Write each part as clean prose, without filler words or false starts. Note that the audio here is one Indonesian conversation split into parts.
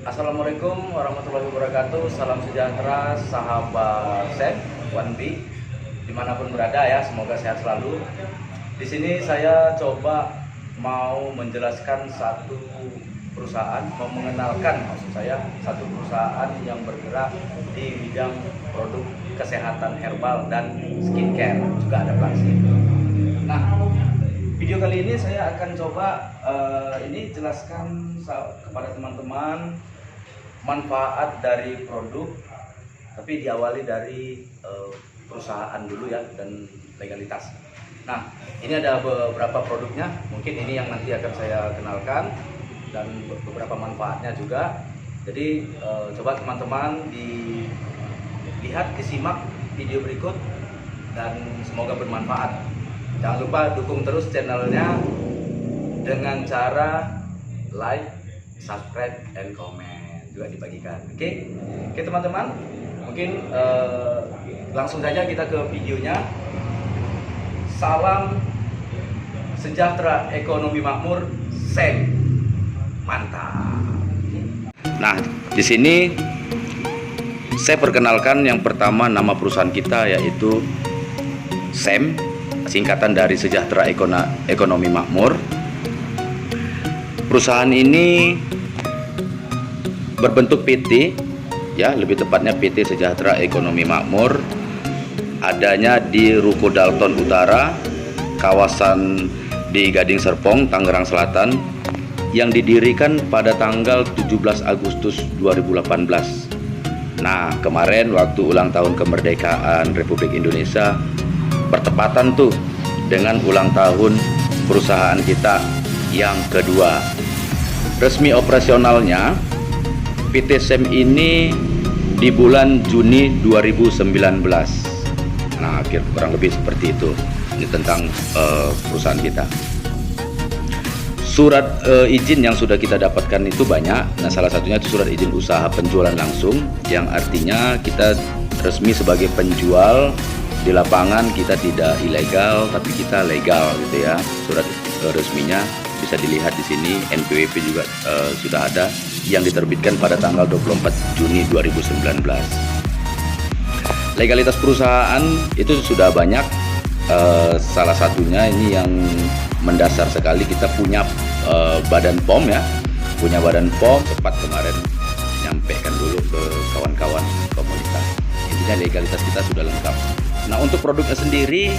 Assalamualaikum warahmatullahi wabarakatuh. Salam sejahtera sahabat Chef 1B dimanapun berada ya, semoga sehat selalu. Di sini saya coba mau menjelaskan satu perusahaan, mengenalkan maksud saya satu perusahaan yang bergerak di bidang produk kesehatan herbal dan skincare, juga ada plastik. Nah, video kali ini saya akan coba ini jelaskan kepada teman-teman manfaat dari produk, tapi diawali dari perusahaan dulu ya, dan legalitas. Nah, ini ada beberapa produknya, mungkin ini yang nanti akan saya kenalkan dan beberapa manfaatnya juga. Jadi coba teman-teman dilihat, disimak video berikut dan semoga bermanfaat. Jangan lupa dukung terus channelnya dengan cara like, subscribe, dan komen juga dibagikan. Oke teman-teman, mungkin langsung saja kita ke videonya. Salam sejahtera, ekonomi makmur, SEM, mantap. Nah, di sini saya perkenalkan yang pertama nama perusahaan kita, yaitu SEM, singkatan dari Sejahtera Ekonomi Makmur. Perusahaan ini berbentuk PT, ya, lebih tepatnya PT Sejahtera Ekonomi Makmur. Adanya di Ruko Dalton Utara, kawasan di Gading Serpong, Tangerang Selatan, yang didirikan pada tanggal 17 Agustus 2018. Nah, kemarin waktu ulang tahun kemerdekaan Republik Indonesia bertepatan tuh dengan ulang tahun perusahaan kita yang kedua. Resmi operasionalnya PT SEM ini di bulan Juni 2019. Nah, kurang lebih seperti itu. Ini tentang perusahaan kita. Surat izin yang sudah kita dapatkan itu banyak. Nah, salah satunya itu surat izin usaha penjualan langsung, yang artinya kita resmi sebagai penjual. Di lapangan kita tidak ilegal, tapi kita legal gitu ya. Surat resminya bisa dilihat di sini. NPWP juga sudah ada, yang diterbitkan pada tanggal 24 Juni 2019. Legalitas perusahaan itu sudah banyak. Salah satunya ini yang mendasar sekali, kita punya badan POM ya. Punya badan POM, cepat kemarin nyampaikan dulu ke kawan-kawan komunitas. Intinya legalitas kita sudah lengkap. Nah, untuk produknya sendiri,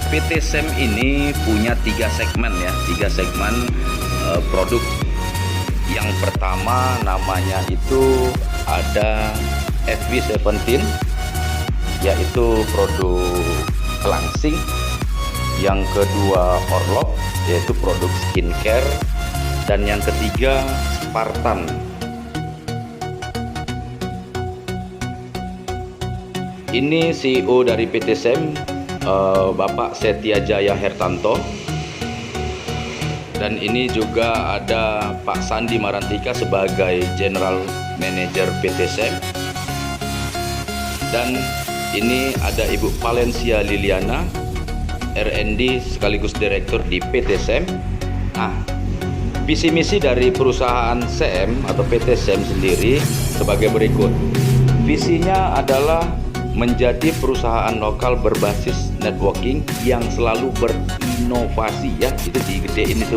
PT SEM ini punya 3 segmen ya, 3 segmen produk. Yang pertama namanya itu ada FV17, yaitu produk pelangsing. Yang kedua Orlok, yaitu produk skincare. Dan yang ketiga Spartan. Ini CEO dari PT SEM, Bapak Setia Jaya Hertanto. Dan ini juga ada Pak Sandi Marantika sebagai General Manager PT SEM. Dan ini ada Ibu Valencia Liliana, R&D sekaligus Direktur di PT SEM. Nah, visi misi dari perusahaan SEM atau PT SEM sendiri sebagai berikut. Visinya adalah menjadi perusahaan lokal berbasis networking yang selalu berinovasi ya, itu digedein itu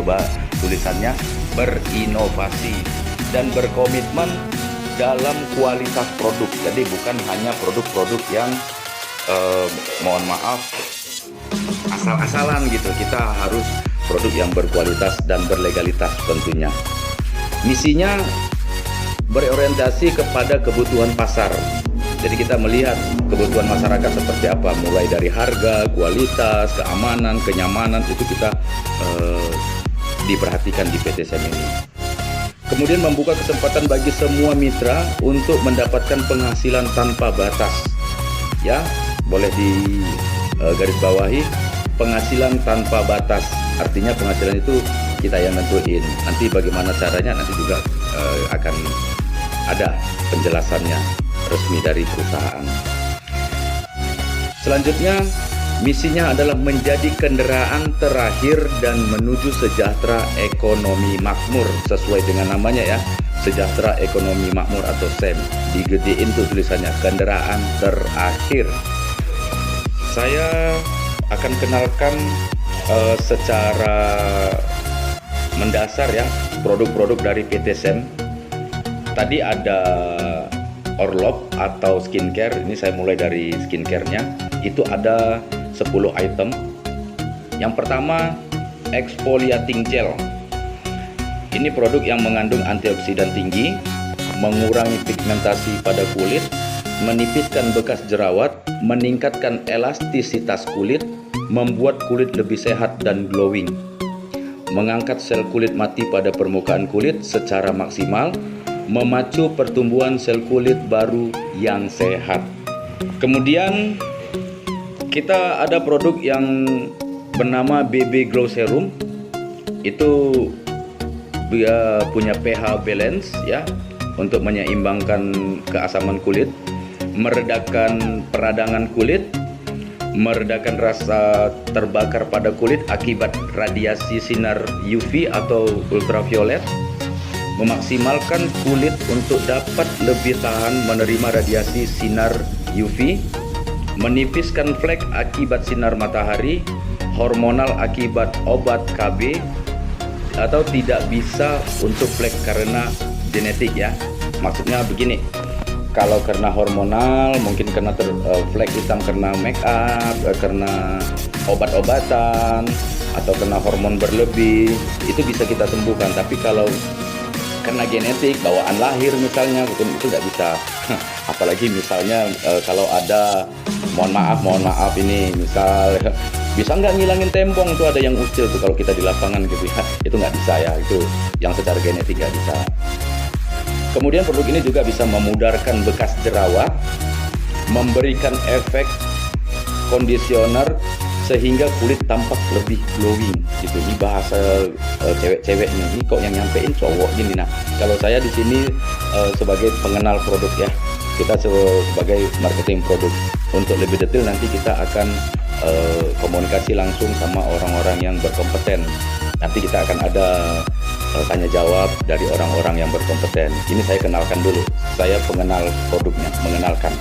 tulisannya, berinovasi dan berkomitmen dalam kualitas produk. Jadi bukan hanya produk-produk yang mohon maaf asal-asalan gitu. Kita harus produk yang berkualitas dan berlegalitas tentunya. Misinya berorientasi kepada kebutuhan pasar. Jadi kita melihat kebutuhan masyarakat seperti apa, mulai dari harga, kualitas, keamanan, kenyamanan, itu kita diperhatikan di PT SEM ini. Kemudian membuka kesempatan bagi semua mitra untuk mendapatkan penghasilan tanpa batas. Ya, boleh di garis bawahi, penghasilan tanpa batas. Artinya penghasilan itu kita yang nentuin. Nanti bagaimana caranya nanti juga akan ada penjelasannya resmi dari perusahaan. Selanjutnya Misinya adalah menjadi kendaraan terakhir dan menuju sejahtera ekonomi makmur, sesuai dengan namanya ya, sejahtera ekonomi makmur atau SEM. Digedein tuh tulisannya, kendaraan terakhir. Saya akan kenalkan secara mendasar ya produk-produk dari PT SEM. Tadi ada Orlop atau skincare. Ini saya mulai dari skincare-nya. Itu ada 10 item. Yang pertama, exfoliating gel. Ini produk yang mengandung antioksidan tinggi, mengurangi pigmentasi pada kulit, menipiskan bekas jerawat, meningkatkan elastisitas kulit, membuat kulit lebih sehat dan glowing, mengangkat sel kulit mati pada permukaan kulit secara maksimal, memacu pertumbuhan sel kulit baru yang sehat. Kemudian kita ada produk yang bernama BB Glow Serum. Itu dia punya pH balance ya, untuk menyeimbangkan keasaman kulit, meredakan peradangan kulit, meredakan rasa terbakar pada kulit akibat radiasi sinar UV atau ultraviolet, memaksimalkan kulit untuk dapat lebih tahan menerima radiasi sinar UV, menipiskan flek akibat sinar matahari, hormonal akibat obat KB, atau tidak bisa untuk flek karena genetik ya. Maksudnya begini, kalau karena hormonal mungkin karena flek hitam karena make up, karena obat-obatan, atau karena hormon berlebih, itu bisa kita sembuhkan. Tapi kalau karena genetik, bawaan lahir misalnya, itu nggak bisa. Apalagi misalnya kalau ada, mohon maaf ini, misal bisa nggak ngilangin tembong, itu ada yang usil tuh kalau kita di lapangan gitu ya, itu nggak bisa ya, itu yang secara genetik nggak bisa. Kemudian produk ini juga bisa memudarkan bekas jerawat, memberikan efek kondisioner sehingga kulit tampak lebih glowing gitu. Ini bahasa cewek-cewek nih, kok yang nyampein cowok gini. Nah, kalau saya di sini sebagai pengenal produk ya, kita sebagai marketing produk. Untuk lebih detail nanti kita akan komunikasi langsung sama orang-orang yang berkompeten. Nanti kita akan ada tanya jawab dari orang-orang yang berkompeten. Ini saya kenalkan dulu, saya pengenal produknya, mengenalkan.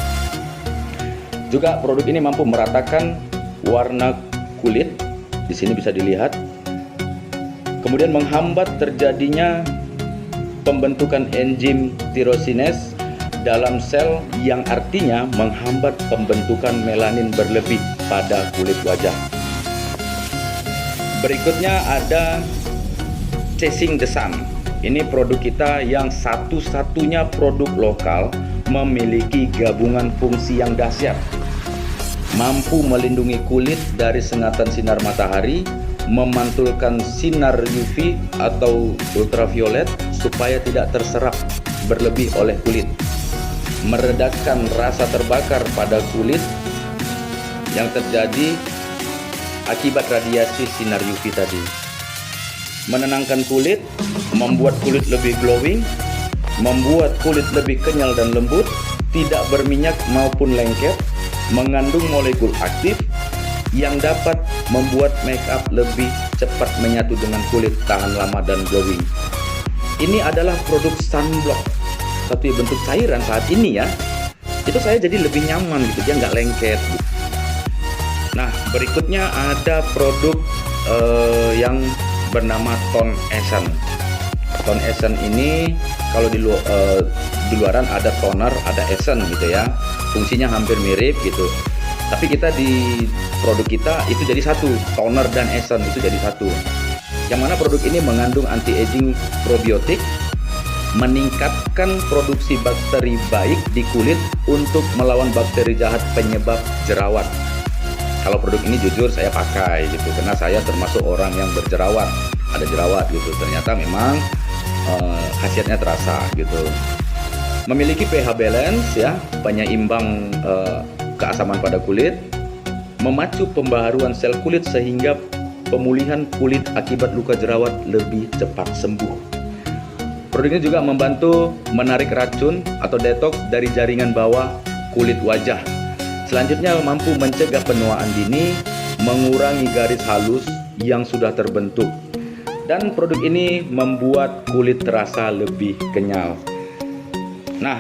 Juga produk ini mampu meratakan warna kulit, di sini bisa dilihat. Kemudian menghambat terjadinya pembentukan enzim tyrosinase dalam sel, yang artinya menghambat pembentukan melanin berlebih pada kulit wajah. Berikutnya ada Chasing the Sun. Ini produk kita yang satu-satunya produk lokal memiliki gabungan fungsi yang dahsyat. Mampu melindungi kulit dari sengatan sinar matahari, memantulkan sinar UV atau ultraviolet supaya tidak terserap berlebih oleh kulit, meredakan rasa terbakar pada kulit yang terjadi akibat radiasi sinar UV tadi, menenangkan kulit, membuat kulit lebih glowing, membuat kulit lebih kenyal dan lembut, tidak berminyak maupun lengket, mengandung molekul aktif yang dapat membuat make up lebih cepat menyatu dengan kulit, tahan lama dan glowing. Ini adalah produk sunblock, tapi bentuk cairan saat ini ya. Itu saya jadi lebih nyaman gitu, dia nggak lengket gitu. Nah, berikutnya ada produk yang bernama Tone Essence. Tone Essence ini kalau di luaran ada toner, ada essence gitu ya. Fungsinya hampir mirip gitu. Tapi kita di produk kita itu jadi satu, toner dan essence itu jadi satu. Yang mana produk ini mengandung anti-aging probiotik, meningkatkan produksi bakteri baik di kulit untuk melawan bakteri jahat penyebab jerawat. Kalau produk ini jujur saya pakai gitu, karena saya termasuk orang yang berjerawat, ada jerawat gitu. Ternyata memang khasiatnya terasa gitu. Memiliki pH balance ya, penyeimbang keasaman pada kulit, memacu pembaharuan sel kulit sehingga pemulihan kulit akibat luka jerawat lebih cepat sembuh. Produk ini juga membantu menarik racun atau detoks dari jaringan bawah kulit wajah. Selanjutnya mampu mencegah penuaan dini, mengurangi garis halus yang sudah terbentuk. Dan produk ini membuat kulit terasa lebih kenyal. Nah,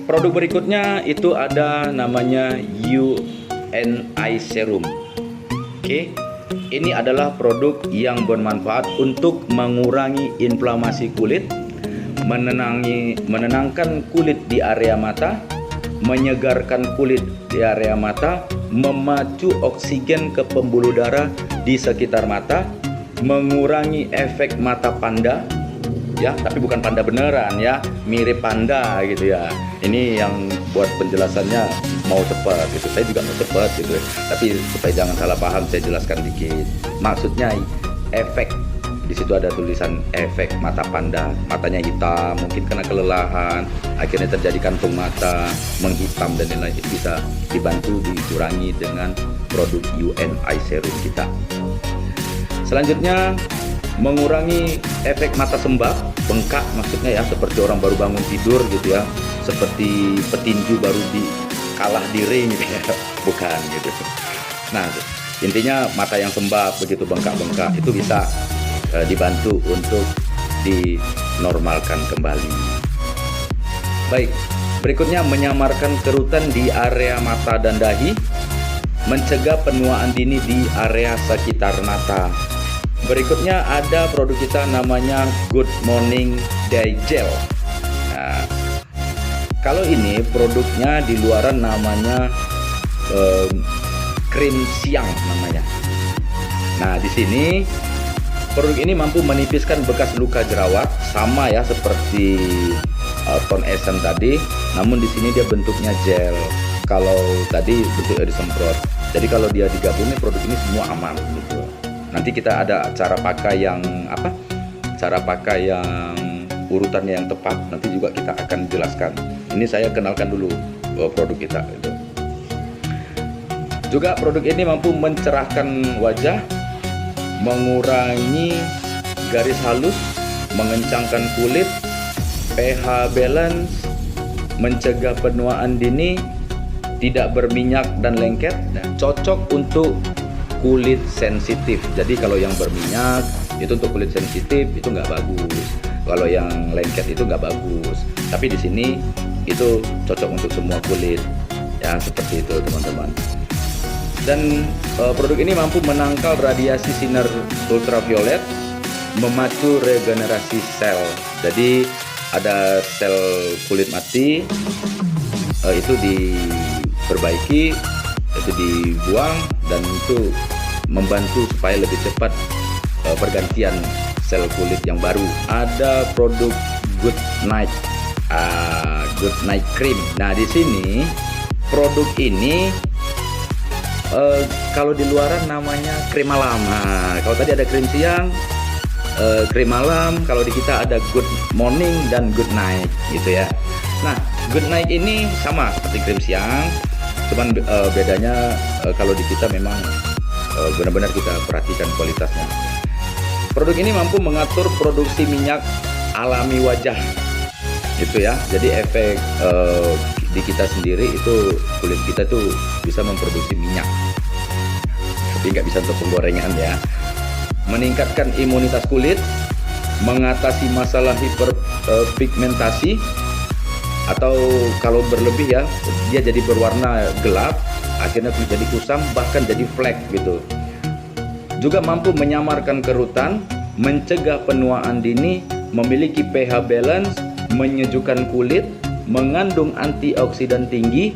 produk berikutnya itu ada namanya UNI Serum. Oke. Ini adalah produk yang bermanfaat untuk mengurangi inflamasi kulit, menenangkan kulit di area mata, menyegarkan kulit di area mata, memacu oksigen ke pembuluh darah di sekitar mata, mengurangi efek mata panda, ya, tapi bukan panda beneran ya, mirip panda gitu ya. Ini yang buat penjelasannya mau cepat gitu, saya juga mau cepat gitu, tapi supaya jangan salah paham saya jelaskan dikit. Maksudnya efek, di situ ada tulisan efek mata panda, matanya hitam, mungkin karena kelelahan, akhirnya terjadi kantung mata menghitam dan lain-lain, itu bisa dibantu dikurangi dengan produk UNI Serum kita. Selanjutnya, mengurangi efek mata sembab, bengkak maksudnya ya, seperti orang baru bangun tidur gitu ya, seperti petinju baru kalah di ring gitu ya, bukan gitu. Nah, intinya mata yang sembab begitu bengkak-bengkak itu bisa dibantu untuk dinormalkan kembali. Baik, berikutnya menyamarkan kerutan di area mata dan dahi, mencegah penuaan dini di area sekitar mata. Berikutnya ada produk kita namanya Good Morning Day Gel. Nah, kalau ini produknya di luaran namanya krim siang namanya. Nah, di sini produk ini mampu menipiskan bekas luka jerawat, sama ya seperti Tone Essence tadi, namun di sini dia bentuknya gel. Kalau tadi bentuknya disemprot. Jadi kalau dia digabungin produk ini semua aman gitu. Nanti kita ada cara pakai yang apa? Cara pakai yang urutannya yang tepat. Nanti juga kita akan jelaskan. Ini saya kenalkan dulu produk kita. Gitu. Juga produk ini mampu mencerahkan wajah, mengurangi garis halus, mengencangkan kulit, pH balance, mencegah penuaan dini, tidak berminyak dan lengket. Nah, cocok untuk kulit sensitif. Jadi kalau yang berminyak itu untuk kulit sensitif itu nggak bagus. Kalau yang lengket itu nggak bagus. Tapi di sini itu cocok untuk semua kulit. Ya seperti itu teman-teman. Dan produk ini mampu menangkal radiasi sinar ultraviolet, memacu regenerasi sel. Jadi ada sel kulit mati itu diperbaiki, itu dibuang, dan itu membantu supaya lebih cepat pergantian sel kulit yang baru. Ada produk Good Night Cream. Nah, di sini produk ini kalau di luaran namanya krim malam. Nah, kalau tadi ada krim siang, krim malam, kalau di kita ada Good Morning dan Good Night gitu ya. Nah, Good Night ini sama seperti krim siang, cuman bedanya kalau di kita memang benar-benar kita perhatikan kualitasnya. Produk ini mampu mengatur produksi minyak alami wajah gitu ya. Jadi efek di kita sendiri itu kulit kita tuh bisa memproduksi minyak, tapi nggak bisa untuk penggorengan ya. Meningkatkan imunitas kulit, mengatasi masalah hiperpigmentasi, atau kalau berlebih ya dia jadi berwarna gelap, akhirnya kulit jadi kusam, bahkan jadi flek gitu. Juga mampu menyamarkan kerutan, mencegah penuaan dini, memiliki pH balance, menyejukkan kulit, mengandung antioksidan tinggi,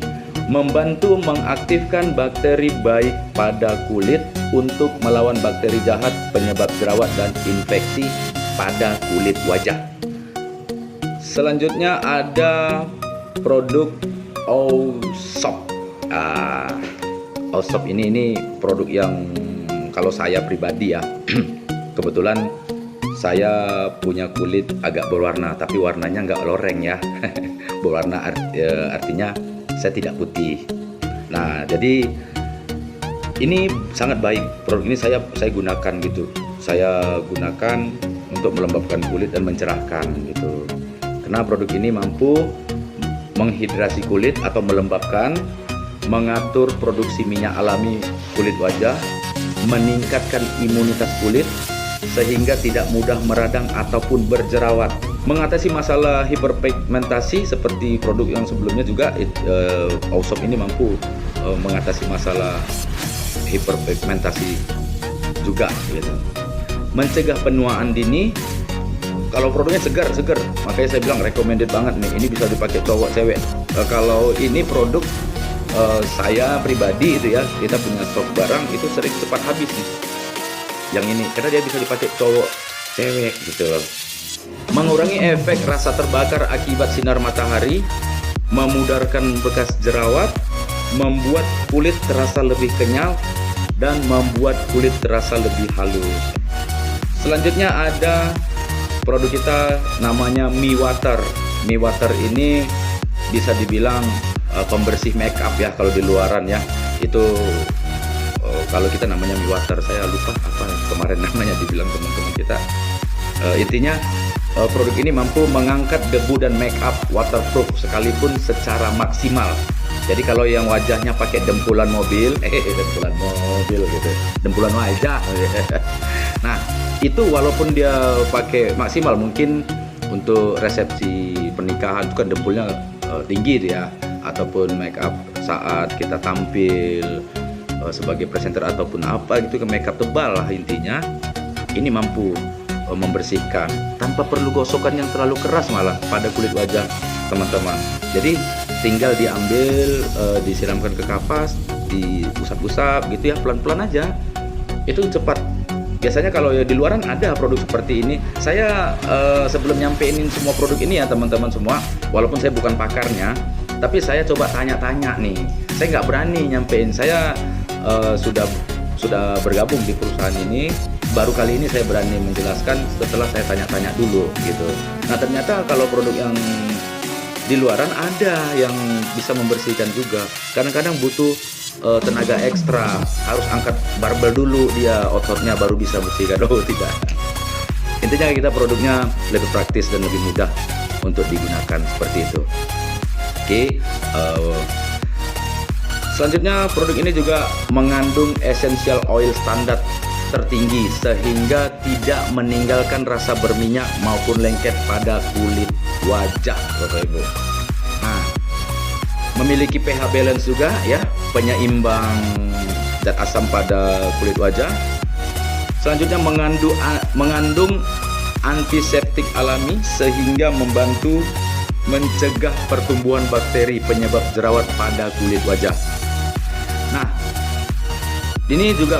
membantu mengaktifkan bakteri baik pada kulit untuk melawan bakteri jahat penyebab jerawat dan infeksi pada kulit wajah. Selanjutnya ada produk Osop. Osop ini produk yang kalau saya pribadi ya, kebetulan saya punya kulit agak berwarna, tapi warnanya nggak loreng ya. Berwarna artinya saya tidak putih. Nah, jadi ini sangat baik. Produk ini saya gunakan gitu. Saya gunakan untuk melembabkan kulit dan mencerahkan gitu. Karena produk ini mampu menghidrasi kulit atau melembabkan, mengatur produksi minyak alami kulit wajah, meningkatkan imunitas kulit sehingga tidak mudah meradang ataupun berjerawat, mengatasi masalah hiperpigmentasi seperti produk yang sebelumnya juga. Ausop ini mampu mengatasi masalah hiperpigmentasi juga gitu. Mencegah penuaan dini. Kalau produknya segar, makanya saya bilang recommended banget nih. Ini bisa dipakai cowok cewek. Kalau ini produk saya pribadi itu ya, kita punya stok barang itu sering cepat habis nih. Yang ini karena dia bisa dipakai cowok cewek gitu. Mengurangi efek rasa terbakar akibat sinar matahari, memudarkan bekas jerawat, membuat kulit terasa lebih kenyal, dan membuat kulit terasa lebih halus. Selanjutnya ada produk kita namanya Miwater. Miwater ini bisa dibilang pembersih makeup ya kalau di luaran ya. Itu kalau kita namanya Miwater, saya lupa apa kemarin namanya dibilang teman-teman kita. Intinya produk ini mampu mengangkat debu dan makeup waterproof sekalipun secara maksimal. Jadi kalau yang wajahnya pakai dempulan mobil, gitu, dempulan wajah. Nah, itu walaupun dia pakai maksimal, mungkin untuk resepsi pernikahan itu kan dempulnya tinggi dia, ataupun make up saat kita tampil sebagai presenter ataupun apa gitu, ke make up tebal lah intinya. Ini mampu membersihkan tanpa perlu gosokan yang terlalu keras malah pada kulit wajah teman-teman. Jadi tinggal diambil, disiramkan ke kapas, diusap-usap gitu ya, pelan-pelan aja. Itu cepat. Biasanya kalau di luaran ada produk seperti ini. Saya sebelum nyampein semua produk ini ya teman-teman semua, walaupun saya bukan pakarnya, tapi saya coba tanya-tanya nih. Saya nggak berani nyampein. Saya sudah bergabung di perusahaan ini. Baru kali ini saya berani menjelaskan setelah saya tanya-tanya dulu gitu. Nah ternyata kalau produk yang di luaran ada yang bisa membersihkan juga. Kadang-kadang butuh tenaga ekstra, harus angkat barbel dulu dia ototnya baru bisa bersihkan. Oh tidak. Intinya kita produknya lebih praktis dan lebih mudah untuk digunakan seperti itu. Oke. Selanjutnya produk ini juga mengandung essential oil standar tertinggi sehingga tidak meninggalkan rasa berminyak maupun lengket pada kulit wajah, Bapak Ibu. Nah, memiliki pH balance juga ya, penyeimbang zat asam pada kulit wajah. Selanjutnya mengandung antiseptik alami sehingga membantu mencegah pertumbuhan bakteri penyebab jerawat pada kulit wajah. Nah, ini juga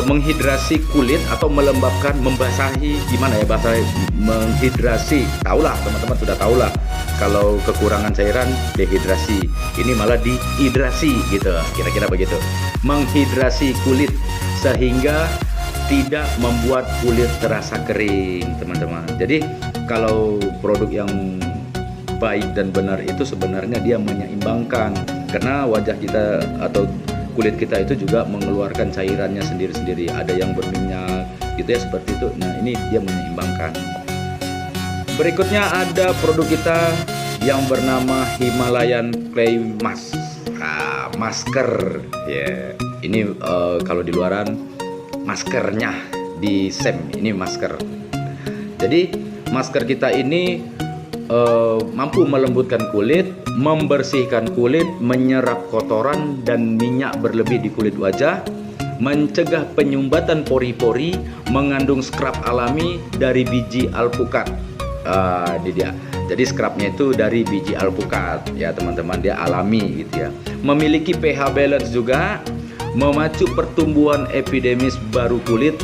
menghidrasi kulit atau melembabkan, membasahi, gimana ya bahasa menghidrasi. Tahulah teman-teman, sudah tahulah kalau kekurangan cairan dehidrasi. Ini malah dihidrasi gitu, kira-kira begitu. Menghidrasi kulit sehingga tidak membuat kulit terasa kering, teman-teman. Jadi kalau produk yang baik dan benar itu sebenarnya dia menyeimbangkan, karena wajah kita atau kulit kita itu juga mengeluarkan cairannya sendiri-sendiri. Ada yang berminyak gitu ya, seperti itu. Nah ini dia menyeimbangkan. Berikutnya ada produk kita yang bernama Himalayan Clay Mask. Masker ya. Ini kalau di luaran maskernya, di SEM ini masker. Jadi masker kita ini mampu melembutkan kulit, membersihkan kulit, menyerap kotoran dan minyak berlebih di kulit wajah, mencegah penyumbatan pori-pori, mengandung scrub alami dari biji alpukat. Ini dia. Jadi scrubnya itu dari biji alpukat ya teman-teman, dia alami gitu ya. Memiliki pH balance juga, memacu pertumbuhan epidermis baru kulit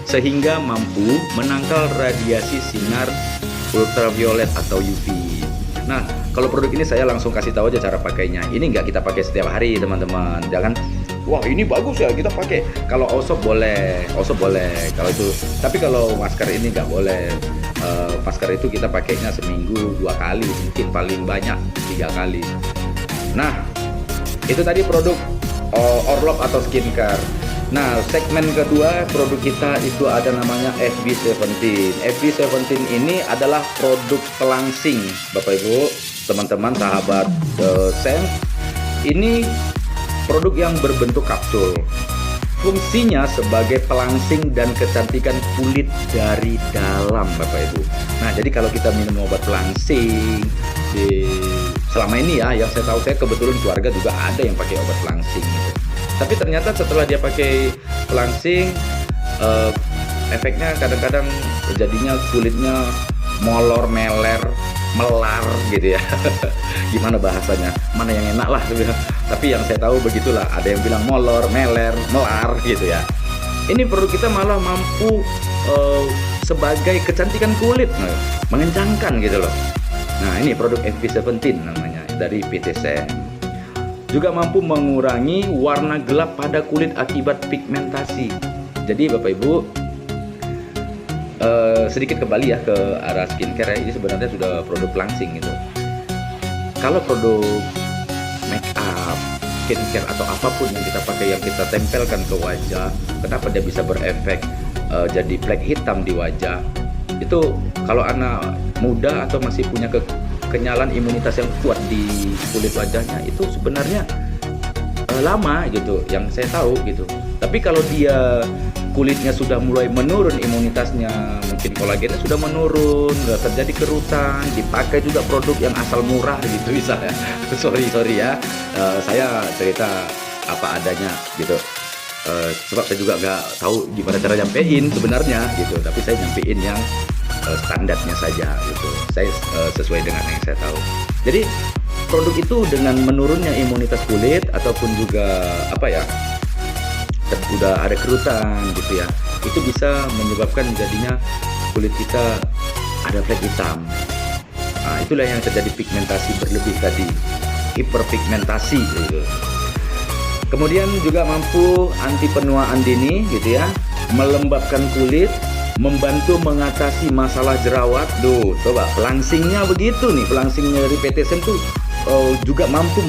sehingga mampu menangkal radiasi sinar ultraviolet atau UV. Nah, kalau produk ini saya langsung kasih tahu aja cara pakainya. Ini nggak kita pakai setiap hari, teman-teman. Jangan, wah ini bagus ya kita pakai. Kalau Ausop boleh, kalau itu. Tapi kalau masker ini nggak boleh. Masker itu kita pakainya seminggu 2 kali, mungkin paling banyak 3 kali. Nah, itu tadi produk Orlop atau skincare. Nah, segmen kedua produk kita itu ada namanya FB17. FB17 ini adalah produk pelangsing, Bapak Ibu, teman-teman, sahabat SEM. Ini produk yang berbentuk kapsul. Fungsinya sebagai pelangsing dan kecantikan kulit dari dalam, Bapak Ibu. Nah, jadi kalau kita minum obat pelangsing, selama ini ya, yang saya tahu, saya kebetulan keluarga juga ada yang pakai obat pelangsing gitu. Tapi ternyata setelah dia pakai pelangsing, efeknya kadang-kadang jadinya kulitnya molor, meler, melar gitu ya. Gimana bahasanya? Mana yang enak lah. Tapi yang saya tahu begitulah. Ada yang bilang molor, meler, melar gitu ya. Ini produk kita malah mampu sebagai kecantikan kulit, mengencangkan gitu loh. Nah, ini produk FB17 namanya dari PT Sen. Juga mampu mengurangi warna gelap pada kulit akibat pigmentasi. Jadi Bapak Ibu, sedikit kembali ya ke arah skincare ya. Ini sebenarnya sudah produk pelangsing gitu. Kalau produk make up, skincare atau apapun yang kita pakai, yang kita tempelkan ke wajah, kenapa dia bisa berefek jadi flek hitam di wajah? Itu kalau anak muda atau masih punya kenyalan imunitas yang kuat di kulit wajahnya, itu sebenarnya lama gitu, yang saya tahu gitu. Tapi kalau dia kulitnya sudah mulai menurun imunitasnya, mungkin kolagennya sudah menurun, nggak terjadi kerutan, dipakai juga produk yang asal murah gitu bisa ya. sorry ya, saya cerita apa adanya gitu. Sebab saya juga nggak tahu gimana cara nyampein sebenarnya gitu, tapi saya nyampein yang standarnya saja gitu. Saya sesuai dengan yang saya tahu. Jadi produk itu dengan menurunnya imunitas kulit ataupun juga apa ya, udah ada kerutan gitu ya, itu bisa menyebabkan jadinya kulit kita ada flek hitam. Nah, itulah yang terjadi pigmentasi berlebih tadi, hiperpigmentasi gitu. Kemudian juga mampu anti penuaan dini gitu ya, melembabkan kulit, membantu mengatasi masalah jerawat. Duh, coba pelangsingnya begitu nih, pelangsingnya dari PT Sen tuh juga mampu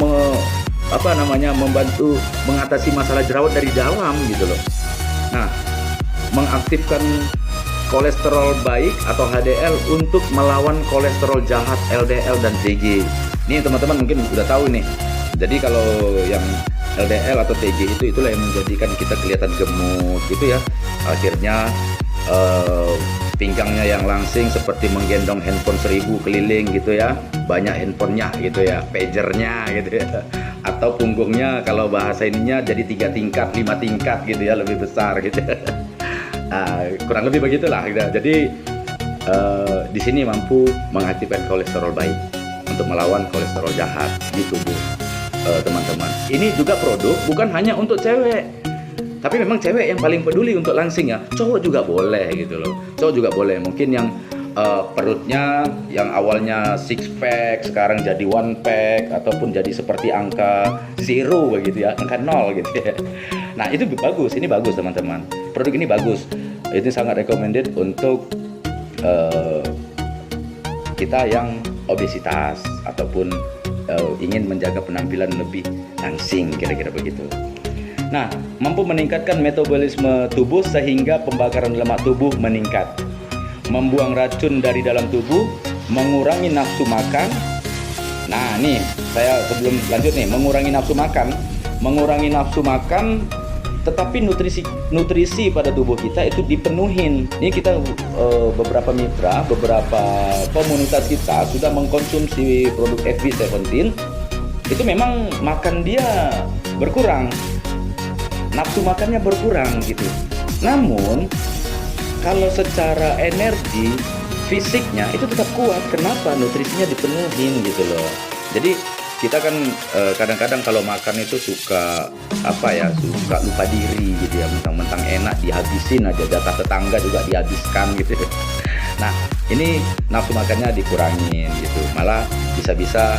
membantu mengatasi masalah jerawat dari dalam gitu loh. Nah, mengaktifkan kolesterol baik atau HDL untuk melawan kolesterol jahat LDL dan TG. Ini teman-teman mungkin udah tahu nih. Jadi kalau yang LDL atau TG itulah yang menjadikan kita kelihatan gemuk gitu ya. Akhirnya pinggangnya yang langsing seperti menggendong handphone 1000 keliling gitu ya, banyak handphonenya gitu ya, pagernya gitu ya, atau punggungnya kalau bahasa ininya jadi 3 tingkat 5 tingkat gitu ya, lebih besar gitu. Kurang lebih begitulah gitu. Jadi di sini mampu mengaktifkan kolesterol baik untuk melawan kolesterol jahat di tubuh teman-teman. Ini juga produk bukan hanya untuk cewek, tapi memang cewek yang paling peduli untuk langsing ya. Cowok juga boleh gitu loh. Cowok juga boleh. Mungkin yang perutnya yang awalnya 6 pack sekarang jadi 1 pack ataupun jadi seperti angka 0 begitu ya, angka 0 gitu ya. Nah, itu bagus. Ini bagus teman-teman. Produk ini bagus. Ini sangat recommended untuk kita yang obesitas ataupun ingin menjaga penampilan lebih langsing, kira-kira begitu. Nah, mampu meningkatkan metabolisme tubuh sehingga pembakaran lemak tubuh meningkat, membuang racun dari dalam tubuh, mengurangi nafsu makan. Nah, nih saya sebelum lanjut nih, mengurangi nafsu makan, tetapi nutrisi pada tubuh kita itu dipenuhin. Ini kita beberapa mitra, beberapa komunitas kita sudah mengkonsumsi produk FB17. Itu memang makan dia berkurang, nafsu makannya berkurang gitu. Namun kalau secara energi fisiknya itu tetap kuat. Kenapa? Nutrisinya dipenuhin gitu loh. Jadi kita kan kadang-kadang kalau makan itu suka suka lupa diri gitu ya, mentang-mentang enak dihabisin aja, jatah tetangga juga dihabiskan gitu. Nah, ini nafsu makannya dikurangin gitu, malah bisa-bisa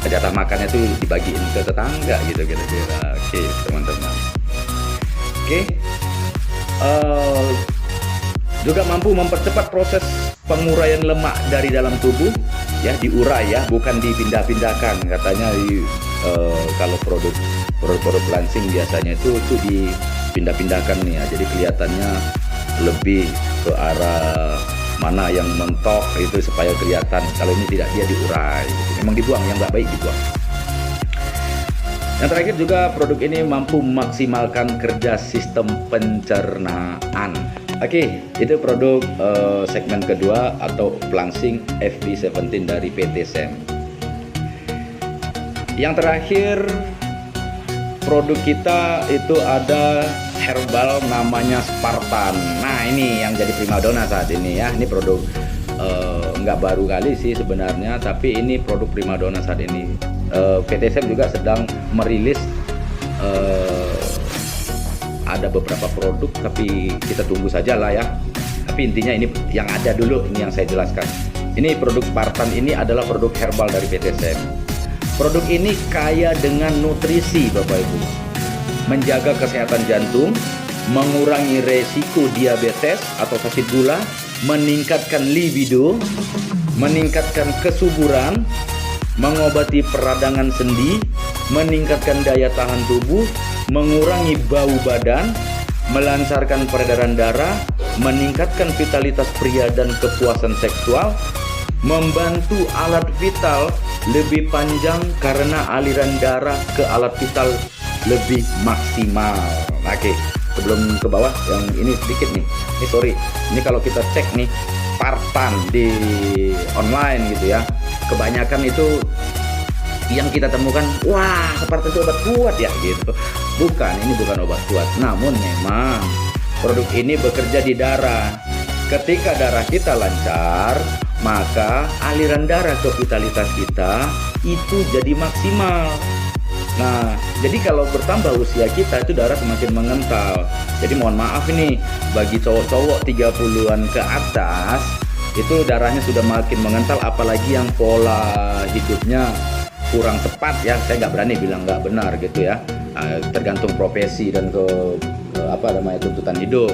jatah makannya tuh dibagiin ke tetangga gitu kira-kira. Oke teman-teman. Oke, juga mampu mempercepat proses penguraian lemak dari dalam tubuh ya, diurai ya, bukan dipindah-pindahkan. Katanya kalau produk lansing biasanya itu dipindah-pindahkan nih ya, jadi kelihatannya lebih ke arah mana yang mentok itu supaya kelihatan. Kalau ini tidak, dia diurai gitu. Memang dibuang, yang nggak baik dibuang. Yang terakhir juga produk ini mampu memaksimalkan kerja sistem pencernaan. Oke, itu produk segmen kedua atau Plansing FB17 dari PT SEM. Yang terakhir produk kita itu ada herbal namanya Spartan. Nah, ini yang jadi primadona saat ini ya. Ini produk nggak baru kali sih sebenarnya, tapi ini produk primadona saat ini. PT SEM juga sedang merilis ada beberapa produk, tapi kita tunggu saja lah ya. Tapi intinya ini yang ada dulu, ini yang saya jelaskan. Ini produk Spartan ini adalah produk herbal dari PT SEM. Produk ini kaya dengan nutrisi Bapak Ibu, menjaga kesehatan jantung, mengurangi resiko diabetes atau sakit gula, meningkatkan libido, meningkatkan kesuburan, mengobati peradangan sendi, meningkatkan daya tahan tubuh, mengurangi bau badan, melancarkan peredaran darah, meningkatkan vitalitas pria dan kepuasan seksual, membantu alat vital lebih panjang karena aliran darah ke alat vital lebih maksimal. Oke, sebelum ke bawah yang ini sedikit nih. Ini sorry, ini kalau kita cek nih Spartan di online gitu ya, kebanyakan itu yang kita temukan, wah Spartan itu obat kuat ya gitu. Bukan, ini bukan obat kuat, namun memang produk ini bekerja di darah. Ketika darah kita lancar, maka aliran darah ke vitalitas kita itu jadi maksimal. Nah, jadi kalau bertambah usia kita itu darah semakin mengental. Jadi mohon maaf ini bagi cowok-cowok 30-an ke atas itu darahnya sudah makin mengental, apalagi yang pola hidupnya kurang tepat ya. Saya nggak berani bilang nggak benar gitu ya. Tergantung profesi dan tuntutan hidup.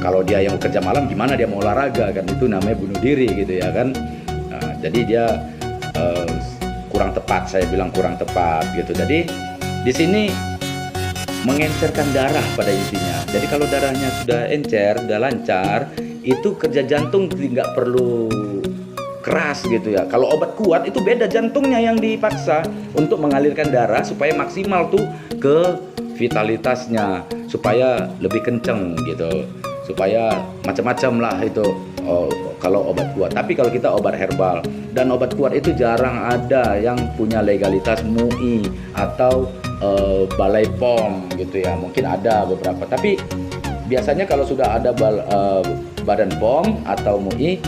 Kalau dia yang kerja malam, gimana dia mau olahraga kan, itu namanya bunuh diri gitu ya kan. Jadi dia kurang tepat, saya bilang kurang tepat gitu. Jadi di sini mengencerkan darah pada intinya. Jadi kalau darahnya sudah encer, sudah lancar, itu kerja jantung nggak perlu keras gitu ya. Kalau obat kuat itu beda, jantungnya yang dipaksa untuk mengalirkan darah supaya maksimal tuh ke vitalitasnya, supaya lebih kenceng gitu, supaya macam-macam lah itu kalau obat kuat. Tapi kalau kita obat herbal dan obat kuat itu jarang ada yang punya legalitas MUI atau Balai POM gitu ya. Mungkin ada beberapa, tapi biasanya kalau sudah ada Badan POM atau MUI,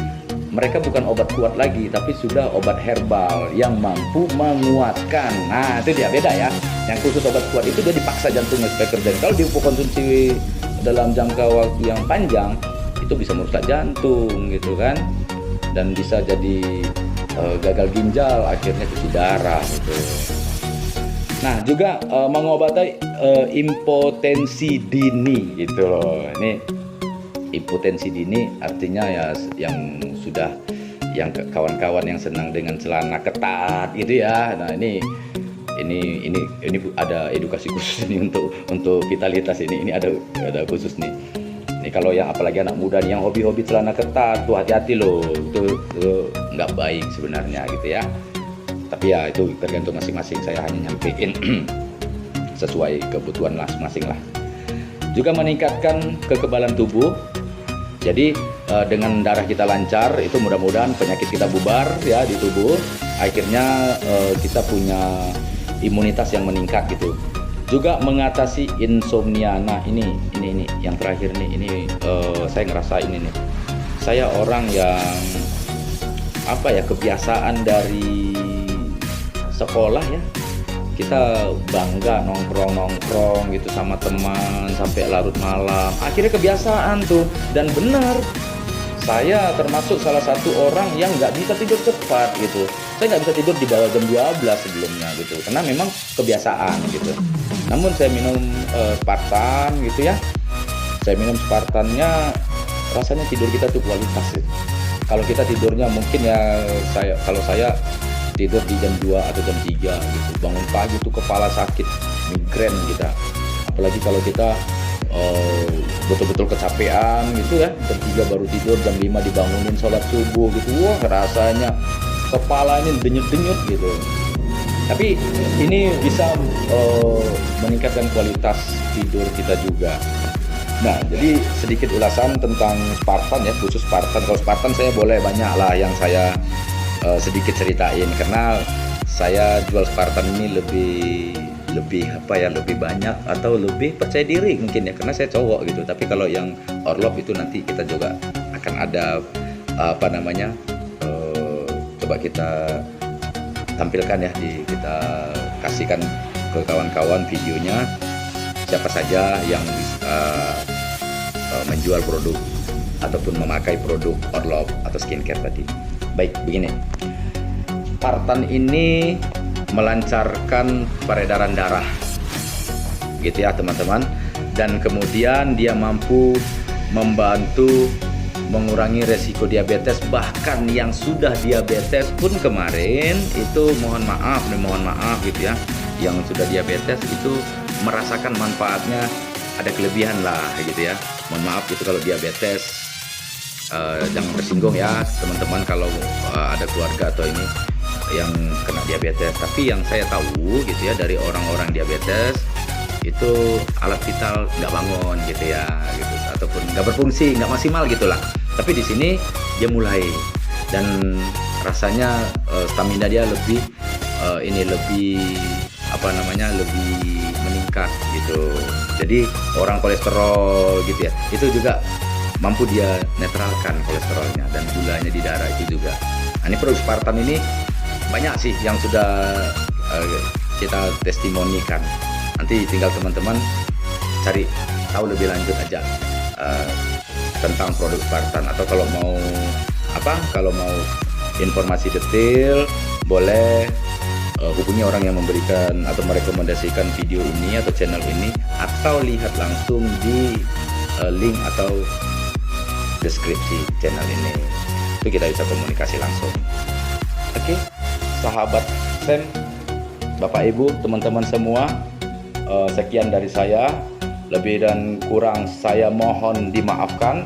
mereka bukan obat kuat lagi, tapi sudah obat herbal yang mampu menguatkan. Nah, itu dia beda ya. Yang khusus obat kuat itu dia dipaksa jantungnya supaya kerja. Kalau dikonsumsi dalam jangka waktu yang panjang, itu bisa merusak jantung gitu kan, dan bisa jadi gagal ginjal, akhirnya cuci darah gitu. Nah, juga mengobati impotensi dini gitu loh. Ini impotensi dini artinya ya yang sudah, yang kawan-kawan yang senang dengan celana ketat gitu ya. Nah, ini ada edukasi khusus nih untuk vitalitas ini ada khusus nih. Ini kalau yang apalagi anak muda nih yang hobi-hobi celana ketat tuh hati-hati loh, itu nggak baik sebenarnya gitu ya. Tapi ya itu tergantung masing-masing, saya hanya nyampein sesuai kebutuhan masing-masing lah. Juga meningkatkan kekebalan tubuh. Jadi dengan darah kita lancar, itu mudah-mudahan penyakit kita bubar ya di tubuh. Akhirnya kita punya imunitas yang meningkat gitu. Juga mengatasi insomnia. Nah ini yang terakhir nih, ini saya ngerasa ini nih. Saya orang yang kebiasaan dari sekolah ya, kita bangga nongkrong gitu sama teman sampai larut malam. Akhirnya kebiasaan tuh, dan benar, saya termasuk salah satu orang yang nggak bisa tidur cepat gitu. Saya nggak bisa tidur di bawah jam 12 sebelumnya gitu, karena memang kebiasaan gitu. Namun saya minum Spartan gitu ya. Saya minum Spartannya, rasanya tidur kita tuh kualitas gitu. Kalau kita tidurnya mungkin ya, kalau saya tidur di jam 2 atau jam 3 gitu. Bangun pagi tuh kepala sakit, migrain kita. Apalagi kalau kita betul-betul kecapean gitu ya, jam 3 baru tidur, jam 5 dibangunin sholat subuh gitu. Wah, rasanya kepala ini denyut-denyut gitu. Tapi ini bisa meningkatkan kualitas tidur kita juga. Nah, jadi sedikit ulasan tentang Spartan ya, khusus Spartan. Kalau Spartan saya boleh banyak lah yang saya sedikit ceritain, karena saya jual Spartan ini lebih apa ya, lebih banyak atau lebih percaya diri mungkin ya, karena saya cowok gitu. Tapi kalau yang Orlov itu nanti kita juga akan ada apa namanya, coba kita tampilkan ya, kita kasihkan ke kawan-kawan videonya siapa saja yang menjual produk ataupun memakai produk Orlov atau skincare tadi. Baik, begini, Spartan ini melancarkan peredaran darah gitu ya teman-teman, dan kemudian dia mampu membantu mengurangi resiko diabetes. Bahkan yang sudah diabetes pun kemarin itu mohon maaf gitu ya, yang sudah diabetes itu merasakan manfaatnya, ada kelebihan lah gitu ya. Mohon maaf gitu kalau diabetes, jangan tersinggung ya teman-teman kalau ada keluarga atau ini yang kena diabetes. Tapi yang saya tahu gitu ya, dari orang-orang diabetes itu alat vital nggak bangun gitu ya, gitu, ataupun nggak berfungsi, nggak maksimal gitulah. Tapi di sini dia mulai, dan rasanya stamina dia lebih lebih apa namanya, lebih meningkat gitu. Jadi orang kolesterol gitu ya, itu juga mampu dia netralkan kolesterolnya dan gulanya di darah itu juga. Nah, ini produk Spartan ini banyak sih yang sudah kita testimonikan. Nanti tinggal teman-teman cari tahu lebih lanjut aja tentang produk Spartan, atau kalau mau informasi detail boleh hubungi orang yang memberikan atau merekomendasikan video ini atau channel ini, atau lihat langsung di link atau deskripsi channel ini. Itu kita bisa komunikasi langsung. Oke, sahabat Sam, Bapak Ibu, teman-teman semua, sekian dari saya. Lebih dan kurang saya mohon dimaafkan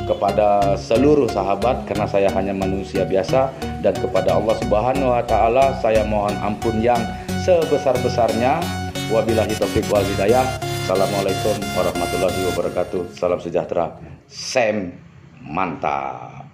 kepada seluruh sahabat, karena saya hanya manusia biasa, dan kepada Allah Subhanahu wa taala saya mohon ampun yang sebesar-besarnya. Wabillahi taufiq wal hidayah. Assalamualaikum warahmatullahi wabarakatuh. Salam sejahtera. Sam mantap.